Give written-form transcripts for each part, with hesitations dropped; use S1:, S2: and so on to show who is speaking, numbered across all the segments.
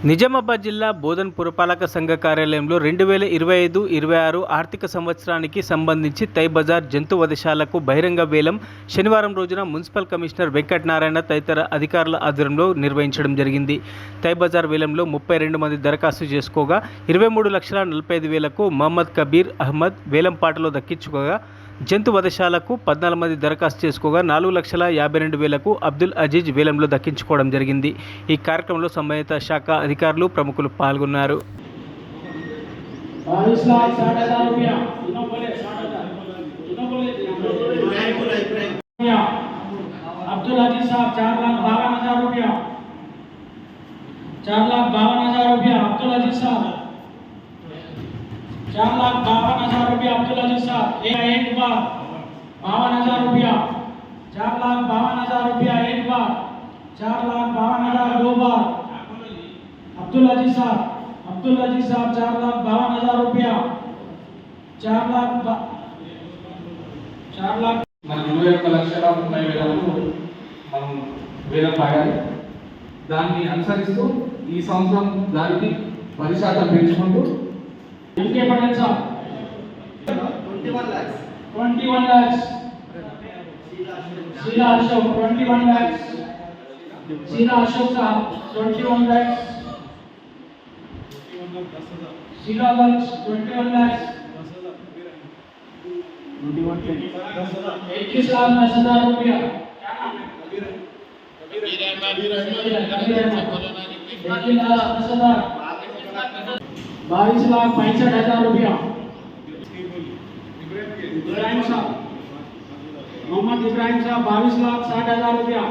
S1: నిజామాబాద్ జిల్లా బోధన్ పురపాలక సంఘ కార్యాలయంలో 2025-26 ఆర్థిక సంవత్సరానికి సంబంధించి తైబజార్ జంతు వధశాలకు బహిరంగ వేలం శనివారం రోజున మున్సిపల్ కమిషనర్ వెంకటనారాయణ తదితర అధికారుల ఆధ్వర్యంలో నిర్వహించడం జరిగింది. తైబజార్ వేలంలో 32 మంది దరఖాస్తు చేసుకోగా 23,45,000కు మహమ్మద్ కబీర్ అహ్మద్ వేలంపాటలో దక్కించుకోగా, జంతు వధశాలకు 14 మంది దరఖాస్తు చేసుకోగా 4,52,000కు అబ్దుల్ అజీజ్ వేలంలో దక్కించుకోవడం జరిగింది. ఈ కార్యక్రమంలో సంబంధిత శాఖ అధికారులు ప్రముఖులు పాల్గొన్నారు.
S2: अब्दुल अजीज साहब 4,52,000 रुपया, 4,52,000 रुपया अब्दुल अजीज साहब, 4,52,000 रुपया अब्दुल अजीज साहब। एक बार 52,000 रुपया, 4,52,000 रुपया एक बार, 4,52,000 दो बार अब्दुल अजीज साहब, 4,52,000 रुपया, 4 लाख
S3: మన 21,30,000 మనం వేలం పాడాలి. దాన్ని అనుసరిస్తూ ఈ సంవత్సరం దానికి 10% పెంచుకుంటూ
S2: इनके पटेल साहब 21 लाख, शीला अशोक 21 लाख, शीला अशोक साहब 21 लाख, शीला लक्ष 21 लाख, 21,10,000 रुपया, 22,65,000 रुपया इब्राहिम साहब, मोहम्मद इब्राहिम साहब 22,60,000 रुपया।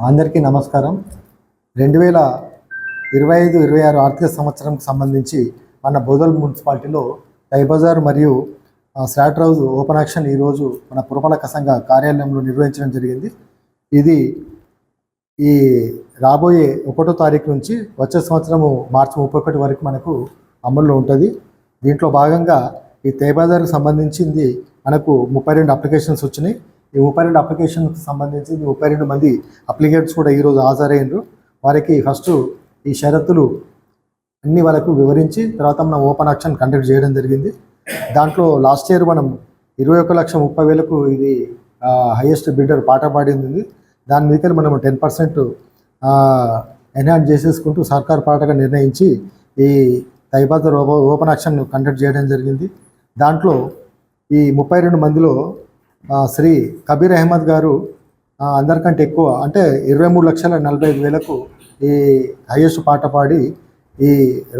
S4: అందరికీ నమస్కారం. 2025-26 ఆర్థిక సంవత్సరంకి సంబంధించి మన బోధల్ మున్సిపాలిటీలో తైబజార్ మరియు స్లాట్ హౌస్ ఓపెన్ యాక్షన్ ఈరోజు మన పురపాలక సంఘ కార్యాలయంలో నిర్వహించడం జరిగింది. ఇది ఈ రాబోయే 1వ తారీఖు నుంచి వచ్చే సంవత్సరము మార్చి 31 వరకు మనకు అమల్లో ఉంటుంది. దీంట్లో భాగంగా ఈ తైబజార్కి సంబంధించింది మనకు 32 అప్లికేషన్స్ వచ్చినాయి. ఈ 32 అప్లికేషన్కి సంబంధించి 32 మంది అప్లికేట్స్ కూడా ఈరోజు హాజరయ్యారు. వారికి ఫస్ట్ ఈ షరతులు అన్ని వాళ్ళకు వివరించి తర్వాత మనం ఓపెన్ యాక్షన్ కండక్ట్ చేయడం జరిగింది. దాంట్లో లాస్ట్ ఇయర్ మనం 21,30,000కు ఇది హైయెస్ట్ బిడ్డర్ పాట పాడింది. దాని మీద మనం 10% ఎన్హాన్స్ చేసేసుకుంటూ సర్కార్ పాటగా నిర్ణయించి ఈ తైబజార్ ఓపెన్ యాక్షన్ కండక్ట్ చేయడం జరిగింది. దాంట్లో ఈ 32 మందిలో శ్రీ కబీర్ అహ్మద్ గారు అందరికంటే ఎక్కువ అంటే 23,45,000కు ఈ హైయెస్ట్ పాట పాడి ఈ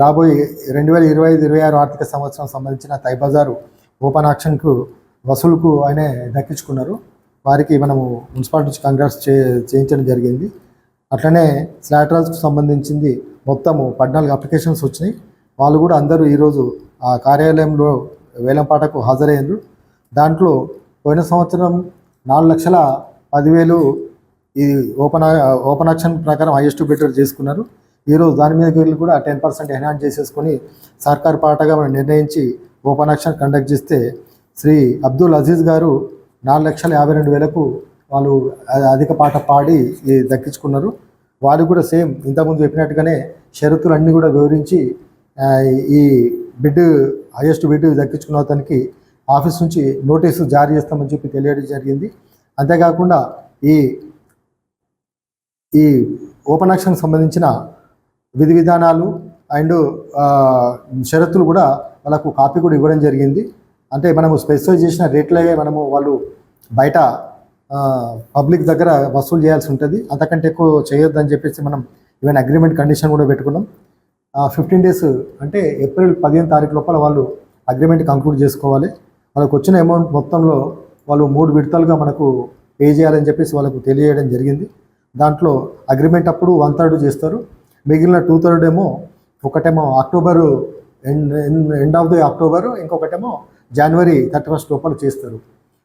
S4: రాబోయే 2025-26 ఆర్థిక సంవత్సరం సంబంధించిన తైబజారు ఓపెన్ యాక్షన్కు వసూలుకు ఆయన దక్కించుకున్నారు. వారికి మనము మున్సిపాలిటీ నుంచి కంగ్రాట్స్ చేయించడం జరిగింది. అట్లనే స్లాట్ హౌస్కు సంబంధించింది మొత్తము 14 అప్లికేషన్స్ వచ్చినాయి. వాళ్ళు కూడా అందరూ ఈరోజు ఆ కార్యాలయంలో వేలంపాటకు హాజరయ్యారు. దాంట్లో పోయిన సంవత్సరం 4,10,000 ఈ ఓపెన్ యాక్షన్ ప్రకారం హైయెస్ట్ బిడ్డర్ చేసుకున్నారు. ఈరోజు దాని మీద వీళ్ళు కూడా 10% ఎన్హాన్స్ చేసేసుకొని సర్కార్ పాటగా మనం నిర్ణయించి ఓపెన్ యాక్షన్ కండక్ట్ చేస్తే శ్రీ అబ్దుల్ అజీజ్ గారు 4,52,000కు వాళ్ళు అధిక పాట పాడి దక్కించుకున్నారు. వాళ్ళు కూడా సేమ్ ఇంతకుముందు చెప్పినట్టుగానే షరతులు అన్నీ కూడా వివరించి ఈ హైయెస్ట్ బిడ్ దక్కించుకున్న అతనికి ఆఫీస్ నుంచి నోటీసు జారీ చేస్తామని చెప్పి తెలియడం జరిగింది. అంతేకాకుండా ఈ ఓపెన్ యాక్షన్కి సంబంధించిన విధి విధానాలు అండ్ షరతులు కూడా వాళ్ళకు కాపీ కూడా ఇవ్వడం జరిగింది. అంటే మనము స్పెసిఫై చేసిన రేట్లే మనము వాళ్ళు బయట పబ్లిక్ దగ్గర వసూలు చేయాల్సి ఉంటుంది. అంతకంటే ఎక్కువ చేయొద్దని చెప్పేసి మనం ఈవెన్ అగ్రిమెంట్ కండిషన్ కూడా పెట్టుకున్నాం. 15 డేస్ అంటే ఏప్రిల్ 15వ తారీఖు లోపల వాళ్ళు అగ్రిమెంట్ కంక్లూడ్ చేసుకోవాలి. వాళ్ళకు వచ్చిన అమౌంట్ మొత్తంలో వాళ్ళు 3 విడతలుగా మనకు పే చేయాలని చెప్పేసి వాళ్ళకు తెలియజేయడం జరిగింది. దాంట్లో అగ్రిమెంట్ అప్పుడు 1/3 చేస్తారు, మిగిలిన 2/3 ఏమో ఒకటేమో October end of the October, ఇంకొకటేమో జనవరి 31 లోపల చేస్తారు.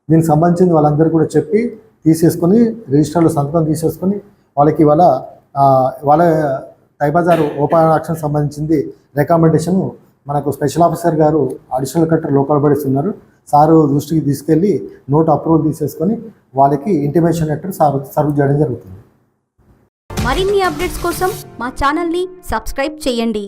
S4: దీనికి సంబంధించింది వాళ్ళందరూ కూడా చెప్పి తీసేసుకొని రిజిస్టర్లో సంతకం తీసేసుకొని వాళ్ళకి వాళ్ళ తైబజార్ ఓపెన్ యాక్షన్ సంబంధించింది రికమెండేషన్ మనకు స్పెషల్ ఆఫీసర్ గారు అడిషనల్ కలెక్టర్ లోకల్ బాడీస్ ఉన్నారు, సారు దృష్టికి తీసుకెళ్ళి నోట్ అప్రూవల్ తీసేసుకొని వాళ్ళకి ఇంటిమేషన్ లెటర్ సర్వ్ చేయడం జరుగుతుంది.
S5: మరిన్ని అప్డేట్స్ కోసం మా ఛానల్ని సబ్స్క్రైబ్ చేయండి.